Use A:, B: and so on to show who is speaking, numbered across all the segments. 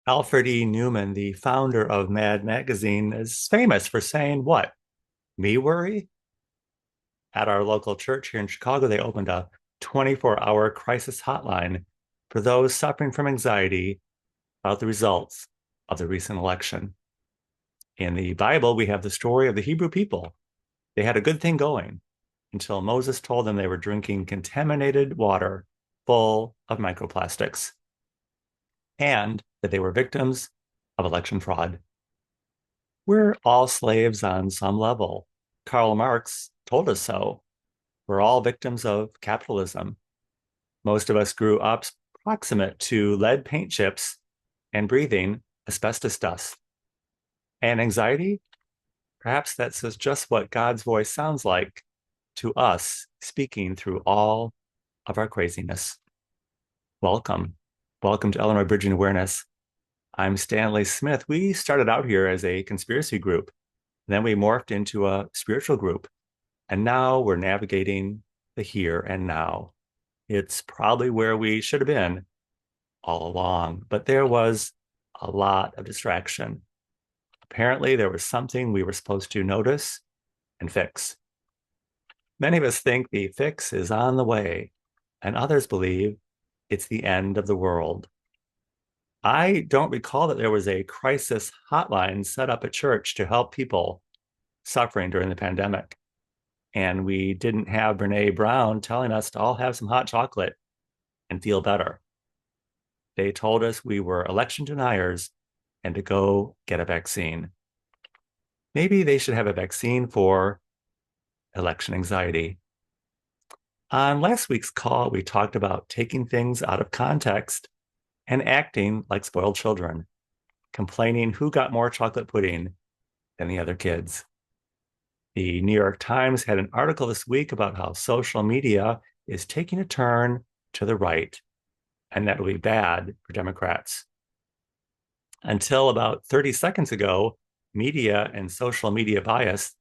A: Alfred E. Newman, the founder of Mad Magazine, is famous for saying, "What? Me worry?" At our local church here in Chicago, they opened a 24-hour crisis hotline for those suffering from anxiety about the results of the recent election. In the Bible, we have the story of the Hebrew people. They had a good thing going until Moses told them they were drinking contaminated water full of microplastics and that they were victims of election fraud. We're all slaves on some level. Karl Marx told us so. We're all victims of capitalism. Most of us grew up proximate to lead paint chips and breathing asbestos dust. And anxiety? Perhaps that's just what God's voice sounds like to us, speaking through all of our craziness. Welcome. Welcome to Illinois Bridging Awareness. I'm Stanley Smith. We started out here as a conspiracy group, then we morphed into a spiritual group, and now we're navigating the here and now. It's probably where we should have been all along, but there was a lot of distraction. Apparently, there was something we were supposed to notice and fix. Many of us think the fix is on the way, and others believe it's the end of the world. I don't recall that there was a crisis hotline set up at church to help people suffering during the pandemic. And we didn't have Brene Brown telling us to all have some hot chocolate and feel better. They told us we were election deniers and to go get a vaccine. Maybe they should have a vaccine for election anxiety. On last week's call, we talked about taking things out of context and acting like spoiled children, complaining who got more chocolate pudding than the other kids. The New York Times had an article this week about how social media is taking a turn to the right, and that will be bad for Democrats. Until about 30 seconds ago, media and social media bias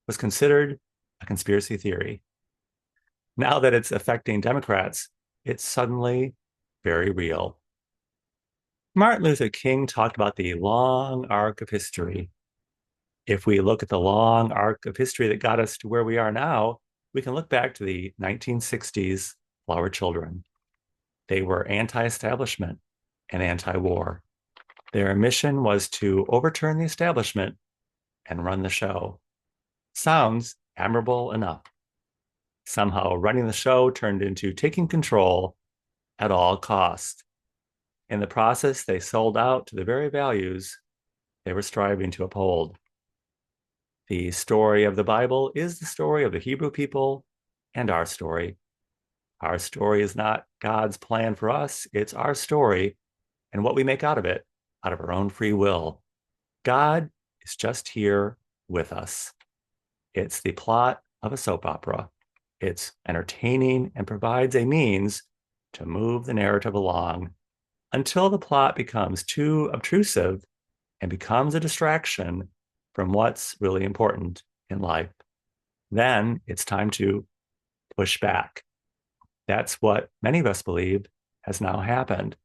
A: was considered a conspiracy theory. Now that it's affecting Democrats, it's suddenly very real. Martin Luther King talked about the long arc of history. If we look at the long arc of history that got us to where we are now, we can look back to the 1960s flower children. They were anti-establishment and anti-war. Their mission was to overturn the establishment and run the show. Sounds admirable enough. Somehow running the show turned into taking control at all cost. In the process, they sold out to the very values they were striving to uphold. The story of the Bible is the story of the Hebrew people and our story. Our story is not God's plan for us, it's our story and what we make out of it, out of our own free will. God is just here with us. It's the plot of a soap opera. It's entertaining and provides a means to move the narrative along until the plot becomes too obtrusive and becomes a distraction from what's really important in life. Then it's time to push back. That's what many of us believe has now happened.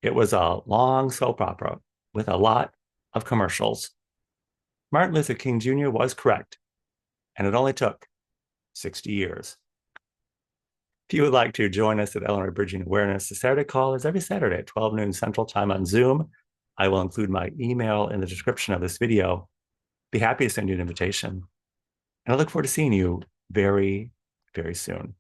A: It was a long soap opera with a lot of commercials. Martin Luther King Jr. was correct, and it only took 60 years. If you would like to join us at Illinois Bridging Awareness, the Saturday call is every Saturday at 12 noon Central Time on Zoom. I will include my email in the description of this video. Be happy to send you an invitation. And I look forward to seeing you very, very soon.